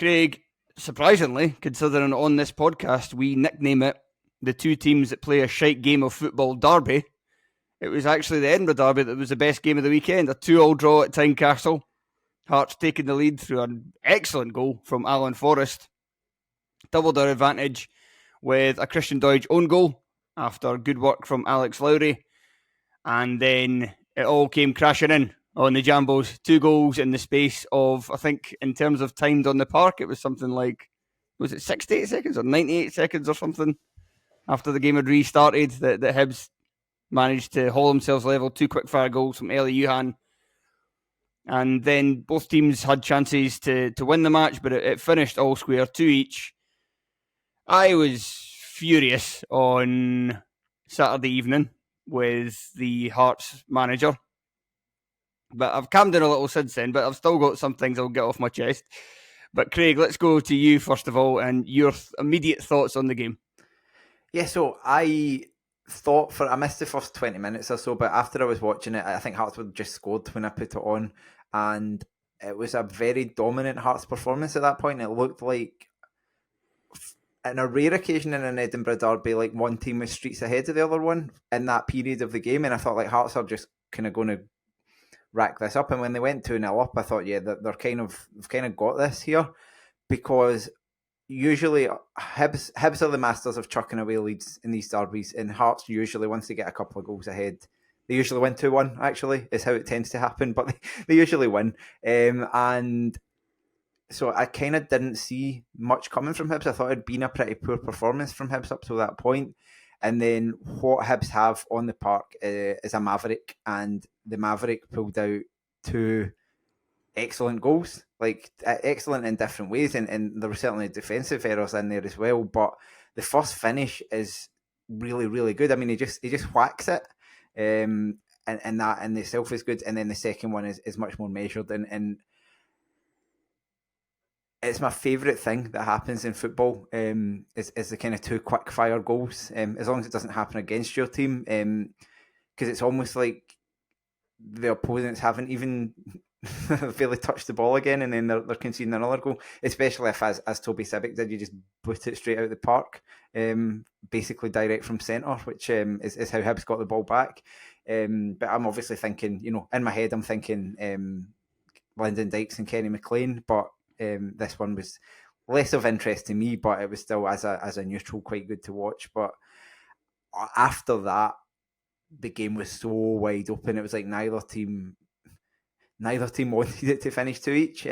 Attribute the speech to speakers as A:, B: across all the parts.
A: Craig, surprisingly, considering on this podcast we nickname it the two teams that play a shite game of football derby, it was actually the Edinburgh derby that was the best game of the weekend. A 2-2 draw at Tynecastle. Hearts taking the lead through an excellent goal from Alan Forrest. Doubled their advantage with a Christian Doidge own goal after good work from Alex Lowry. And then it all came crashing in on the Jambos. 2 goals in the space of, I think, in terms of timed on the park, it was something like, was it 68 seconds or 98 seconds or something after the game had restarted that Hibs managed to haul themselves level. 2 quick-fire goals from Elie Youan. And then both teams had chances to win the match, but it finished all square, 2 each. I was furious on Saturday evening with the Hearts manager. But I've calmed down a little since then, but I've still got some things I'll get off my chest. But Craig, let's go to you first of all and your immediate thoughts on the game.
B: Yeah, so I thought I missed the first 20 minutes or so, but after I was watching it, I think Hearts had just scored when I put it on, and it was a very dominant Hearts performance at that point. It looked like, on a rare occasion in an Edinburgh derby, like one team was streets ahead of the other one in that period of the game, and I thought like Hearts are just kind of going to rack this up. And when they went 2-0 up, I thought, yeah, they've kind of got this here, because usually Hibs are the masters of chucking away leads in these derbies, and Hearts usually, once they get a couple of goals ahead, they usually win 2-1, actually, is how it tends to happen, but they usually win. And so I kind of didn't see much coming from Hibs. I thought it'd been a pretty poor performance from Hibs up to that point. And then what Hibs have on the park is a Maverick, and the Maverick pulled out 2 excellent goals, like excellent in different ways, and there were certainly defensive errors in there as well. But the first finish is really, really good. I mean, he just whacks it, and that in itself is good. And then the second one is much more measured, and it's my favourite thing that happens in football. Is the kind of 2 quick fire goals, as long as it doesn't happen against your team, because it's almost like the opponents haven't even really touched the ball again, and then they're conceding another goal, especially if, as Toby Sibic did, you just boot it straight out the park, basically direct from centre, which is how Hibs got the ball back. But I'm obviously thinking, in my head, I'm thinking Lyndon Dykes and Kenny McLean, but this one was less of interest to me, but it was still, as a neutral, quite good to watch. But after that, the game was so wide open. It was like neither team wanted it to finish 2 each.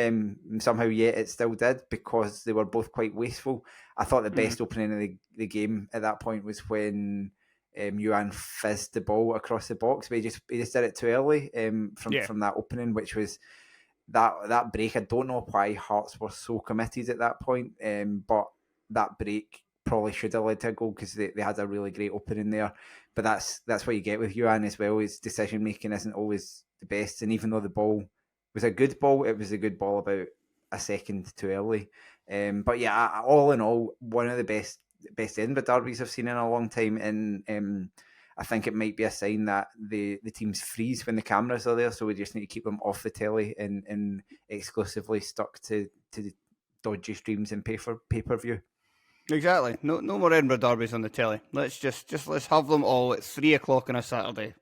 B: Somehow, yet it still did, because they were both quite wasteful. I thought the best opening of the game at that point was when Youan fizzed the ball across the box, but he just did it too early from that opening, which was that break. I don't know why Hearts were so committed at that point, but that break probably should have led to a goal, because they had a really great opening there. But that's what you get with Youan as well. His decision making isn't always the best, and even though the ball was a good ball, it was a good ball about a second too early. But yeah, all in all, one of the best Edinburgh derbies I've seen in a long time, and I think it might be a sign that the teams freeze when the cameras are there, so we just need to keep them off the telly and exclusively stuck to the dodgy streams and pay-per-view.
A: Exactly. No more Edinburgh derbies on the telly. Let's let's have them all at 3:00 on a Saturday.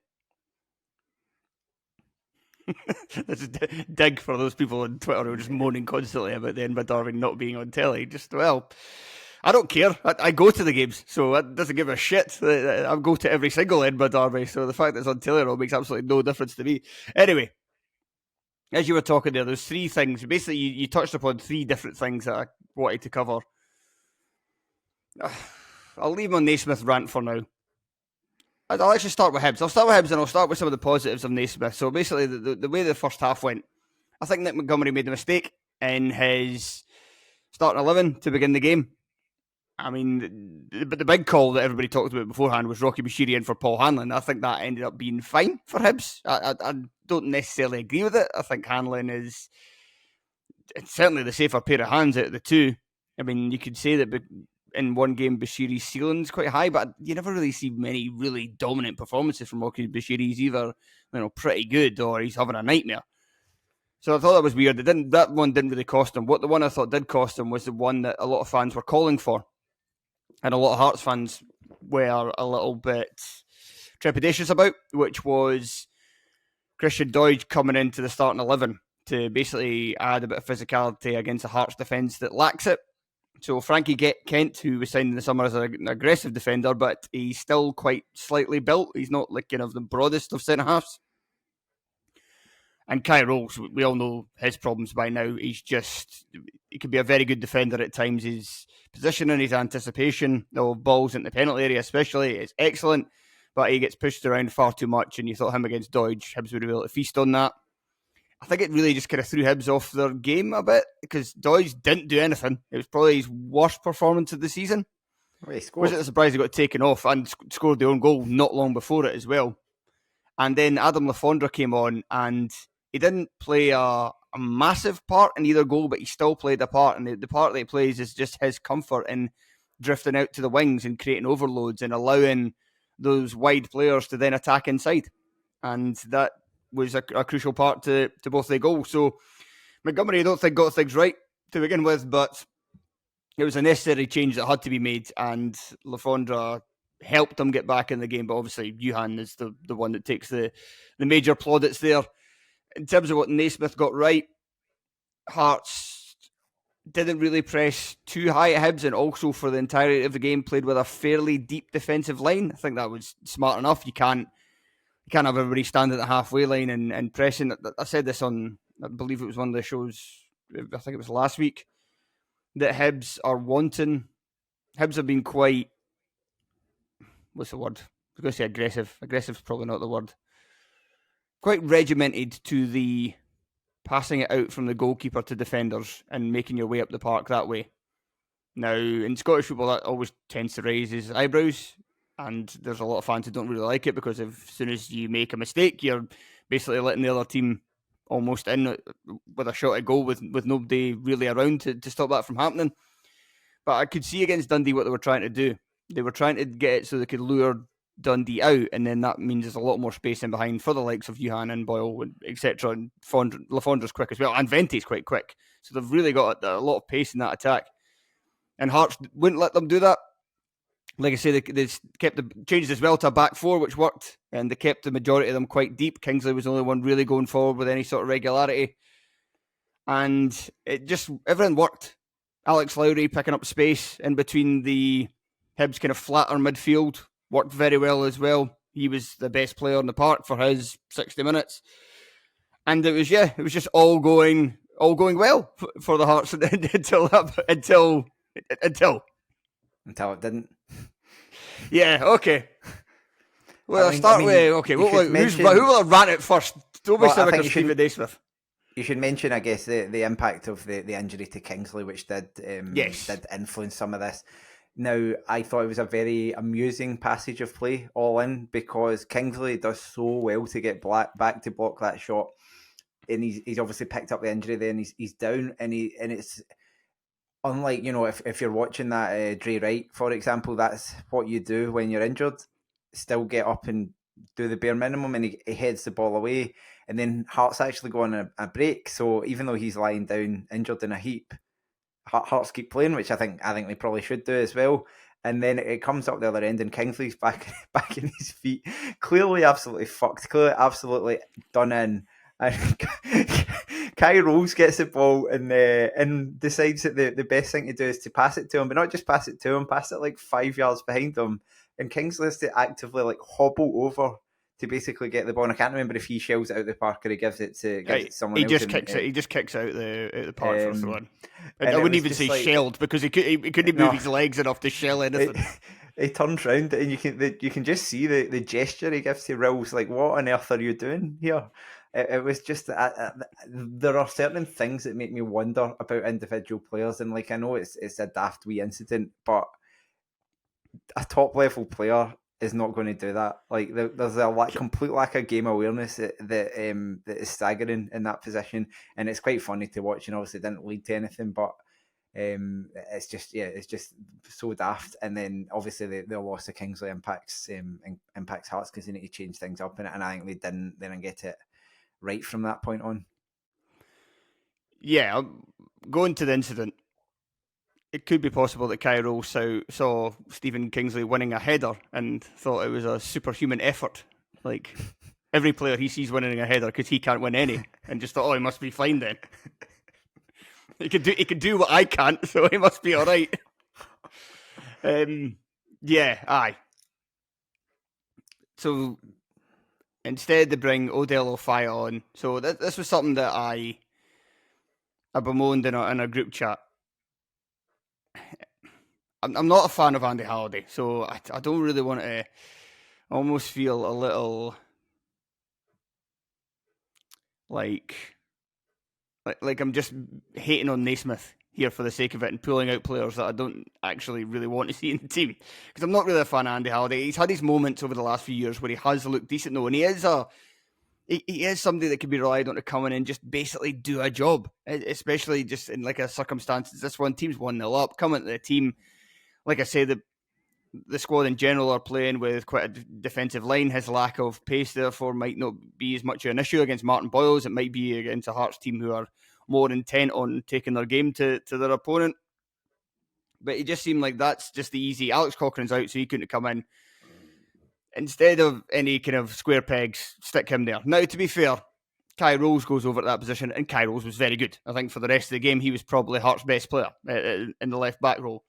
A: That's a dig for those people on Twitter who are just moaning constantly about the Edinburgh derby not being on telly. I don't care. I go to the games, so that doesn't give a shit. I go to every single Edinburgh derby, so the fact that it's on telly makes absolutely no difference to me. Anyway, as you were talking there's 3 things. Basically, you touched upon 3 different things that I wanted to cover. I'll leave my Naismith rant for now. I'll actually start with Hibs. I'll start with Hibs, and I'll start with some of the positives of Naismith. So basically, the way the first half went, I think Nick Montgomery made a mistake in his starting 11 to begin the game. I mean, but the big call that everybody talked about beforehand was Rocky Bashiri in for Paul Hanlon. I think that ended up being fine for Hibs. I don't necessarily agree with it. I think Hanlon it's certainly the safer pair of hands out of the 2. I mean, you could say that in one game, Bashiri's ceiling's quite high, but you never really see many really dominant performances from Rocky Bashiri. He's either pretty good or he's having a nightmare. So I thought that was weird. That one didn't really cost him. What the one I thought did cost him was the one that a lot of fans were calling for, and a lot of Hearts fans were a little bit trepidatious about, which was Christian Doidge coming into the starting 11 to basically add a bit of physicality against a Hearts defence that lacks it. So Frankie Kent, who was signed in the summer as an aggressive defender, but he's still quite slightly built. He's not like kind of the broadest of centre halves. And Kai Rolls, we all know his problems by now. He could be a very good defender at times. His positioning, his anticipation of balls in the penalty area especially is excellent, but he gets pushed around far too much, and you thought him against Doidge, Hibs would be able to feast on that. I think it really just kind of threw Hibs off their game a bit, because Doidge didn't do anything. It was probably his worst performance of the season. Was it a surprise he got taken off and scored the own goal not long before it as well? And then Adam Lafondra came on, and he didn't play a massive part in either goal, but he still played a part. And the part that he plays is just his comfort in drifting out to the wings and creating overloads and allowing those wide players to then attack inside. And that was a crucial part to both their goals. So Montgomery, I don't think, got things right to begin with, but it was a necessary change that had to be made. And Lafondra helped them get back in the game, but obviously Youan is the one that takes the major plaudits there. In terms of what Naismith got right, Hearts didn't really press too high at Hibs, and also for the entirety of the game played with a fairly deep defensive line. I think that was smart enough. You can't have everybody standing at the halfway line and pressing. I said this on, I believe it was one of the shows, I think it was last week, that Hibs are wanting. Hibs have been quite, what's the word? I was going to say aggressive. Aggressive is probably not the word. Quite regimented to the passing it out from the goalkeeper to defenders and making your way up the park that way. Now, in Scottish football, that always tends to raise his eyebrows, and there's a lot of fans who don't really like it, because as soon as you make a mistake, you're basically letting the other team almost in with a shot at goal with nobody really around to stop that from happening. But I could see against Dundee what they were trying to do. They were trying to get it so they could lure Dundee out, and then that means there's a lot more space in behind for the likes of Youan and Boyle, etc. And Lafondra's quick as well, and Vente's quite quick. So they've really got a lot of pace in that attack. And Hearts wouldn't let them do that. Like I say, they kept the changes as well to a back four, which worked, and they kept the majority of them quite deep. Kingsley was the only one really going forward with any sort of regularity. And everything worked. Alex Lowry picking up space in between the Hibs kind of flatter midfield worked very well as well. He was the best player in the park for his 60 minutes. And it was just all going well for the Hearts until
B: it didn't.
A: Yeah, okay. Well, I'll start with, okay, who will rant it first? Don't be Civic or Stephen Naismith.
B: You should mention, I guess, the impact of the injury to Kingsley, which did influence some of this. Now, I thought it was a very amusing passage of play all in, because Kingsley does so well to get back to block that shot, and he's obviously picked up the injury there, and he's down, and it's unlike, if you're watching that Dre Wright, for example, that's what you do when you're injured. Still get up and do the bare minimum, and he heads the ball away, and then Hearts actually go on a break. So even though he's lying down injured in a heap, Hearts keep playing, which I think they probably should do as well. And then it comes up the other end, and Kingsley's back in his feet, clearly absolutely fucked, clearly absolutely done in. And Kai Rolls gets the ball and decides that the best thing to do is to pass it to him, but not just pass it to him, pass it like 5 yards behind him. And Kingsley has to actively like hobble over to basically get the ball. And I can't remember if he shells it out the park or he gives it to someone else.
A: He just kicks out the park for the one. I wouldn't even say shelled, because he couldn't move his legs enough to shell anything.
B: He turns round and you can just see the gesture he gives to Rills, like, what on earth are you doing here? It was just there are certain things that make me wonder about individual players, and like I know it's a daft wee incident, but a top level player is not going to do that. Like there's a complete lack of game awareness that is staggering in that position, and it's quite funny to watch. And obviously, it didn't lead to anything, but it's just so daft. And then obviously the loss of Kingsley impacts Hearts, because they need to change things up, and I think they didn't get it right from that point on.
A: Yeah, going to the incident, it could be possible that Cairo saw Stephen Kingsley winning a header and thought it was a superhuman effort. Like, every player he sees winning a header because he can't win any, and just thought, oh, he must be fine then. He could do what I can't, so he must be all right. Yeah, aye. So instead, they bring Odell Ofaya on. So this was something that I bemoaned in a group chat. I'm not a fan of Andy Halliday, so I don't really want to. Almost feel a little like I'm just hating on Naismith here for the sake of it and pulling out players that I don't actually really want to see in the team, because I'm not really a fan of Andy Halliday. He's had his moments over the last few years where he has looked decent though, and he is somebody that can be relied on to come in and just basically do a job, especially just in like a circumstances. This one, team's 1-0 up, come into the team. Like I say, the squad in general are playing with quite a defensive line. His lack of pace, therefore, might not be as much of an issue against Martin Boyles. It might be against a Hearts team who are more intent on taking their game to their opponent. But it just seemed like that's just the easy. Alex Cochrane's out, so he couldn't come in. Instead of any kind of square pegs, stick him there. Now, to be fair, Kai Rose goes over to that position, and Kai Rose was very good. I think for the rest of the game, he was probably Hearts' best player in the left back role.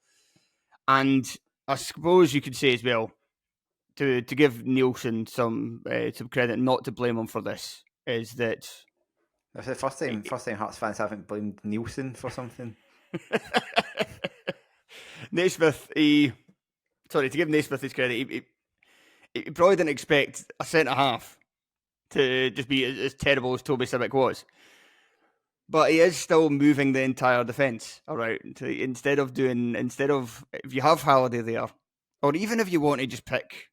A: And I suppose you could say as well, to give Nielsen some credit, not to blame him for this, is that
B: That's the first time Hearts fans haven't blamed Nielsen for something.
A: Naismith, to give Naismith his credit, he probably didn't expect a centre half to just be as terrible as Toby Sibbick was. But he is still moving the entire defence around. Instead of if you have Halliday there, or even if you want to just pick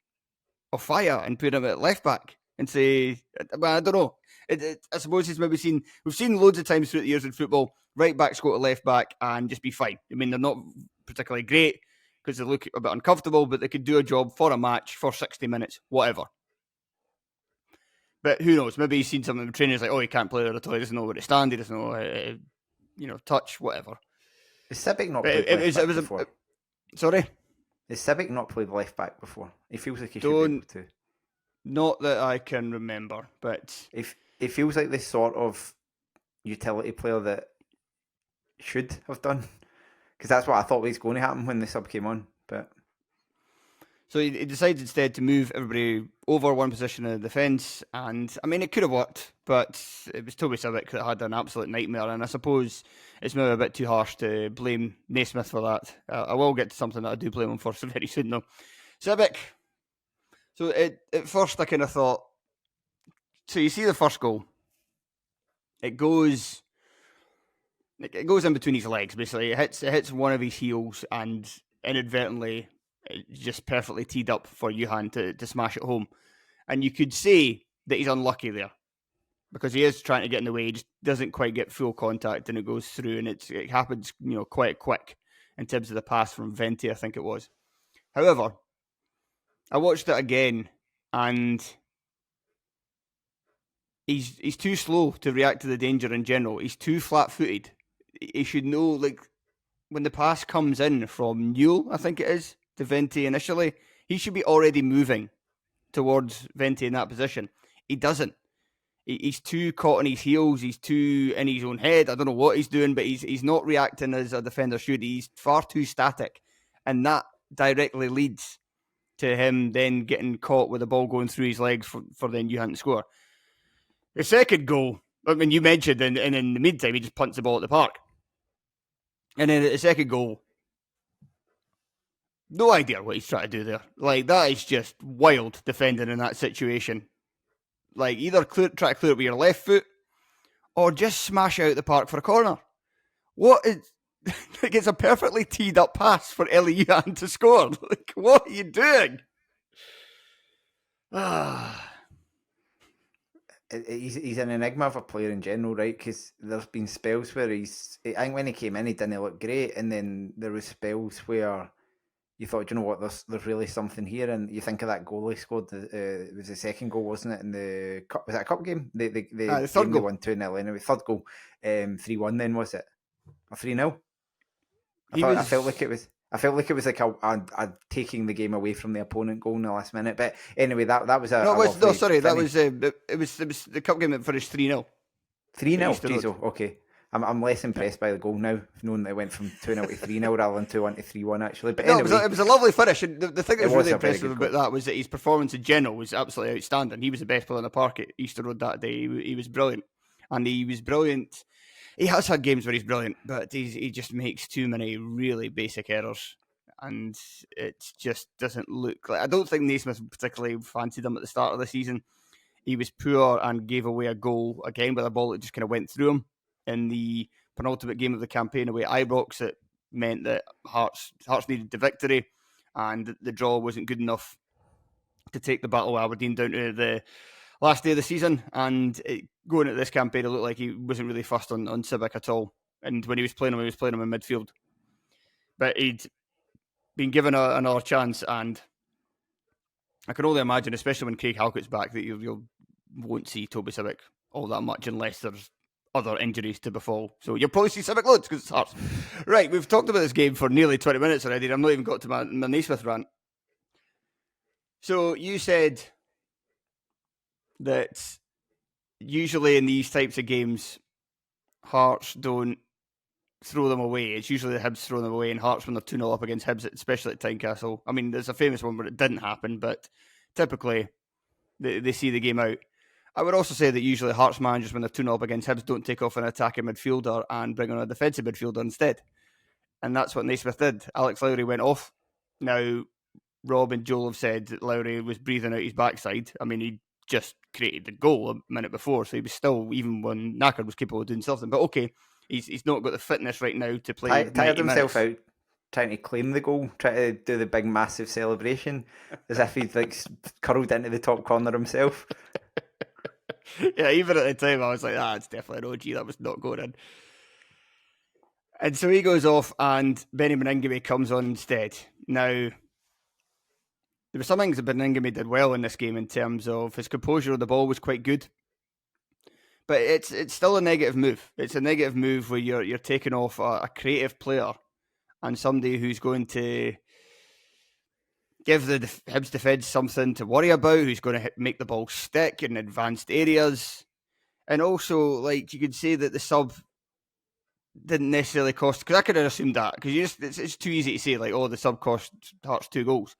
A: Ofaya and put him at left back and say, well, I don't know. I suppose we've seen loads of times through the years in football, right backs go to left back and just be fine. I mean, they're not particularly great because they look a bit uncomfortable, but they could do a job for a match for 60 minutes, whatever. But who knows? Maybe he's seen something in the training. He's like, oh, he can't play there at all. He doesn't know where to stand. He doesn't know, touch, whatever.
B: Has Sibbick not played left back before?
A: Sorry?
B: Has Sibbick not played left back before? He feels like he should be able to.
A: Not that I can remember, but...
B: He feels like the sort of utility player that should have done. Because that's what I thought was going to happen when the sub came on. But
A: so he decides instead to move everybody over one position in the defence, and I mean, it could have worked, but it was Toby Sibbick that had an absolute nightmare, and I suppose it's maybe a bit too harsh to blame Naismith for that. I will get to something that I do blame him for very soon, though. Sibbick. So at first I kind of thought, so you see the first goal, it goes in between his legs, basically. It hits one of his heels and inadvertently just perfectly teed up for Youan to smash it home. And you could say that he's unlucky there because he is trying to get in the way, he just doesn't quite get full contact and it goes through, and it happens quite quick in terms of the pass from Venti, I think it was. However, I watched it again and he's too slow to react to the danger in general. He's too flat-footed. He should know, like, when the pass comes in from Newell, I think it is, to Venti initially, he should be already moving towards Venti in that position. He doesn't. He's too caught on his heels. He's too in his own head. I don't know what he's doing, but he's not reacting as a defender should. He's far too static. And that directly leads to him then getting caught with the ball going through his legs for then Youan to score. The second goal, I mean, you mentioned, and in the meantime, he just punts the ball at the park. And then the second goal, no idea what he's trying to do there. Like, that is just wild defending in that situation. Like, either try to clear it with your left foot, or just smash out the park for a corner. What is... like, it's a perfectly teed up pass for Elie Youan to score. Like, what are you doing?
B: He's an enigma of a player in general, right? Because there's been spells where I think when he came in, he didn't look great, and then there was spells where you thought, you know what, there's really something here. And you think of that goal he scored. It was the second goal, wasn't it? In the cup, was that a cup game? The
A: The third
B: game they
A: goal.
B: won 2-0 anyway. Third goal, 3-1. Then was it a 3-0? I felt like it was. I felt like it was like a taking the game away from the opponent goal in the last minute. But anyway, that was a
A: No, it was, no, sorry,
B: finish.
A: it was the cup game that finished 3-0.
B: 3-0. Jeez, okay. I'm less impressed by the goal now, knowing that it went from 2-0 to 3-0 rather than 2-1 to 3-1 actually. But
A: no,
B: anyway,
A: it was a lovely finish. And the thing that was really
B: a very
A: impressive
B: good
A: about
B: goal.
A: that was that his performance in general was absolutely outstanding. He was the best player in the park at Easter Road that day. He was brilliant. And he was brilliant. He has had games where he's brilliant, but he just makes too many really basic errors. And it just doesn't look like... I don't think Naismith particularly fancied him at the start of the season. He was poor and gave away a goal again with a ball that just kind of went through him in the penultimate game of the campaign away at Ibrox. It meant that Hearts needed the victory, and the draw wasn't good enough to take the Battle of Aberdeen down to the last day of the season. And going at this campaign, it looked like he wasn't really fussed on Civic at all. And when he was playing him in midfield. But he'd been given another chance, and I can only imagine, especially when Craig Halkett's back, that you won't see Toby Civic all that much unless there's other injuries to befall. So you'll probably see Civic loads because it's Hearts. Right, we've talked about this game for nearly 20 minutes already, and I've not even got to my Naismith rant. So you said that usually in these types of games, Hearts don't throw them away. It's usually the Hibs throwing them away, and Hearts when they're 2-0 up against Hibs, especially at Tynecastle. I mean, there's a famous one where it didn't happen, but typically they see the game out. I would also say that usually Hearts managers, when they're 2-0 up against Hibs, don't take off an attacking midfielder and bring on a defensive midfielder instead. And that's what Naismith did. Alex Lowry went off. Now, Rob and Joel have said that Lowry was breathing out his backside. I mean, he just created the goal a minute before, so he was still, even when knackered, was capable of doing something. But okay, he's not got the fitness right now to play.
B: Tired himself
A: minutes.
B: out trying to claim the goal, trying to do the big massive celebration as if he'd like curled into the top corner himself.
A: Yeah, even at the time I was like, it's definitely an OG, that was not going in. And so he goes off and Benny Beningame comes on instead. Now, there were some things that Beningame did well in this game in terms of his composure on the ball was quite good. But it's still a negative move. It's a negative move where you're taking off a creative player and somebody who's going to give the Hibs defence something to worry about, who's going to make the ball stick in advanced areas. And also, like, you could say that the sub didn't necessarily cost, because I could have assumed that, because it's too easy to say, like, the sub cost Hearts 2 goals.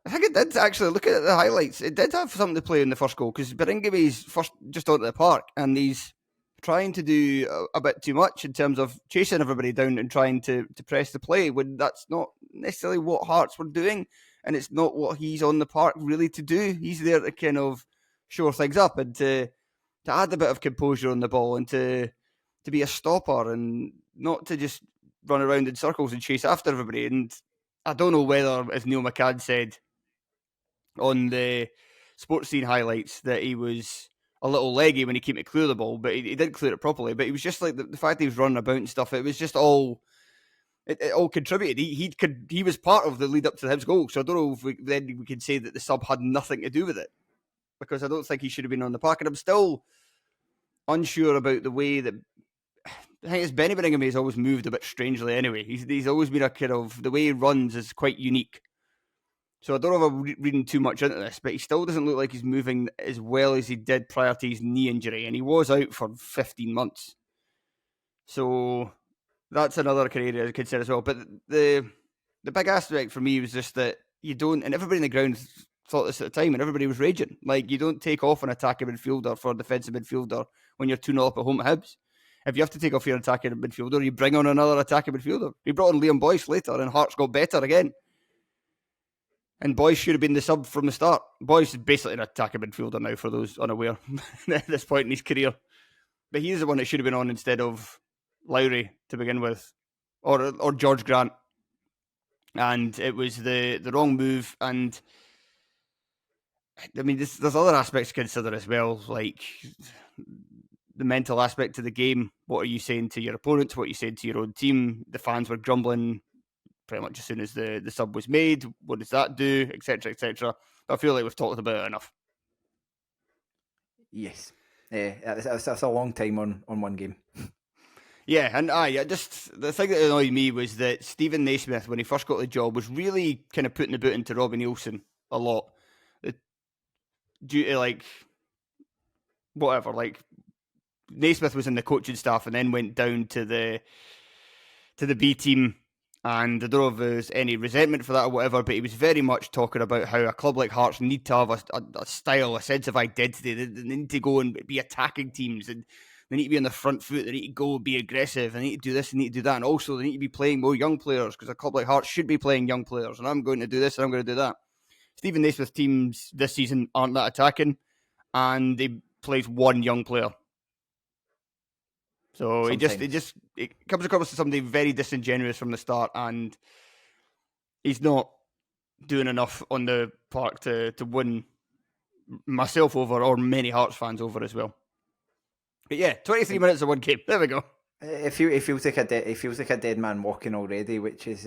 A: I think it did, actually. Look at the highlights. It did have something to play in the first goal, because Berengame's first just onto the park, and he's trying to do a bit too much in terms of chasing everybody down and trying to press the play, when that's not necessarily what Hearts were doing, and it's not what he's on the park really to do. He's there to kind of shore things up and to add a bit of composure on the ball and to be a stopper and not to just run around in circles and chase after everybody. And I don't know whether, as Neil McCann said on the sports scene highlights, that he was a little leggy when he came to clear the ball, but he did clear it properly. But he was just like the fact that he was running about and stuff, it was just all... It all contributed. He was part of the lead up to the Hibs goal. So I don't know if we could say that the sub had nothing to do with it, because I don't think he should have been on the park. And I'm still unsure about the way that... I think it's Benny Beningame has always moved a bit strangely anyway. He's always been a kind of... The way he runs is quite unique. So I don't know if I'm reading too much into this, but he still doesn't look like he's moving as well as he did prior to his knee injury. And he was out for 15 months. So that's another kind of area to consider as well. But the big aspect for me was just that you don't... And everybody in the ground thought this at the time, and everybody was raging. Like, you don't take off an attacking midfielder for a defensive midfielder when you're 2-0 up at home at Hibs. If you have to take off your attacking midfielder, you bring on another attacking midfielder. He brought on Liam Boyce later, and Hearts got better again. And Boyce should have been the sub from the start. Boyce is basically an attacking midfielder now, for those unaware at this point in his career. But he's the one that should have been on instead of Lowry to begin with, or George Grant. And it was the wrong move. And I mean, there's other aspects to consider as well, like the mental aspect of the game. What are you saying to your opponents? What are you saying to your own team? The fans were grumbling pretty much as soon as the sub was made. What does that do, etc., etc. I feel like we've talked about it enough.
B: Yes, that's a long time on one game.
A: Yeah, and just the thing that annoyed me was that Stephen Naismith, when he first got the job, was really kind of putting the boot into Robbie Neilson a lot, due to like whatever. Like Naismith was in the coaching staff and then went down to the B team, and I don't know if there's any resentment for that or whatever, but he was very much talking about how a club like Hearts need to have a style, a sense of identity. They need to go and be attacking teams, and they need to be on the front foot. They need to go be aggressive. They need to do this. They need to do that. And also, they need to be playing more young players, because a club like Hearts should be playing young players. And I'm going to do this and I'm going to do that. Stephen Naismith's teams this season aren't that attacking, and they plays one young player. So it comes across as somebody very disingenuous from the start, and he's not doing enough on the park to win myself over, or many Hearts fans over as well. But yeah, 23 minutes of one game. There we go.
B: It feels like a dead man walking already, which is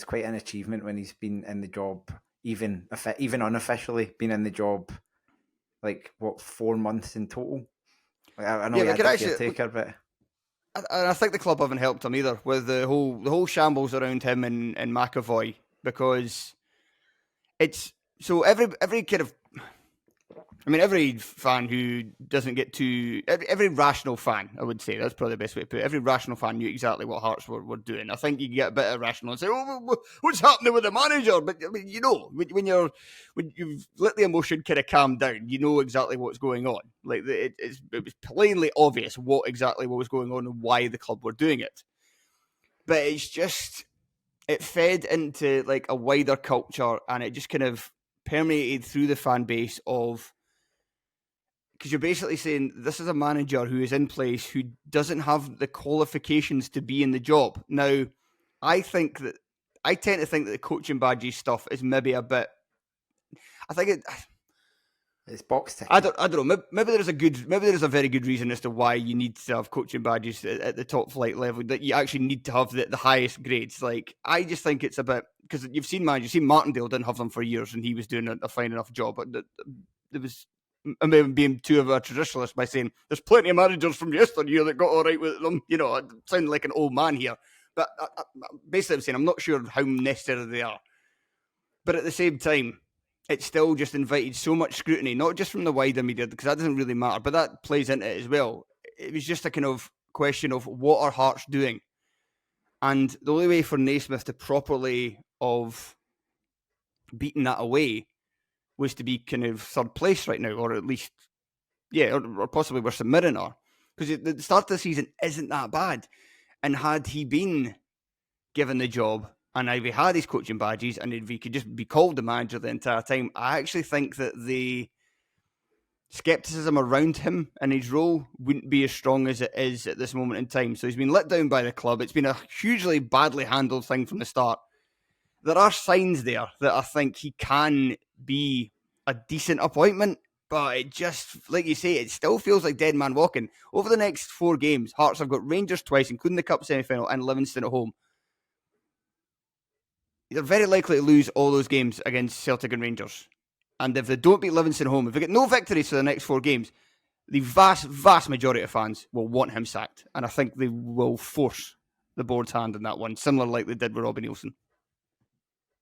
B: quite an achievement when he's been in the job, even unofficially been in the job, like 4 months in total. I know he had a caretaker, but
A: I think the club haven't helped him either with the whole shambles around him and McAvoy, because it's so every kind of. I mean, every fan who doesn't get too... Every rational fan, I would say, that's probably the best way to put it. Every rational fan knew exactly what Hearts were doing. I think you can get a bit irrational and say, oh, what's happening with the manager? But, I mean, you know, when you've let the emotion kind of calm down, you know exactly what's going on. Like, it was plainly obvious what was going on and why the club were doing it. But it's just... It fed into, like, a wider culture, and it just kind of permeated through the fan base of... Because you're basically saying this is a manager who is in place who doesn't have the qualifications to be in the job. Now, I tend to think that the coaching badges stuff is maybe a bit. I think
B: it's box ticking.
A: I don't know. Maybe there's a very good reason as to why you need to have coaching badges at the top flight level. That you actually need to have the highest grades. Like, I just think it's a bit, because you've seen Martindale didn't have them for years, and he was doing a fine enough job. But there was. I may be being too of a traditionalist by saying there's plenty of managers from yesteryear that got all right with them. You know, I sound like an old man here. But basically I'm saying I'm not sure how necessary they are. But at the same time, it still just invited so much scrutiny, not just from the wider media, because that doesn't really matter, but that plays into it as well. It was just a kind of question of what are Hearts doing? And the only way for Naismith to properly of beating that away was to be kind of third place right now, or at least, yeah, or possibly we're submitting her. Because the start of the season isn't that bad. And had he been given the job, and if he had his coaching badges, and if he could just be called the manager the entire time, I actually think that the scepticism around him and his role wouldn't be as strong as it is at this moment in time. So he's been let down by the club. It's been a hugely badly handled thing from the start. There are signs there that I think he can be a decent appointment, but it just, like you say, it still feels like dead man walking. Over the next 4 games, Hearts have got Rangers twice, including the Cup semi-final, and Livingston at home. They're very likely to lose all those games against Celtic and Rangers. And if they don't beat Livingston at home, if they get no victories for the next 4 games, the vast, vast majority of fans will want him sacked. And I think they will force the board's hand in that one, similar like they did with Robbie Neilson.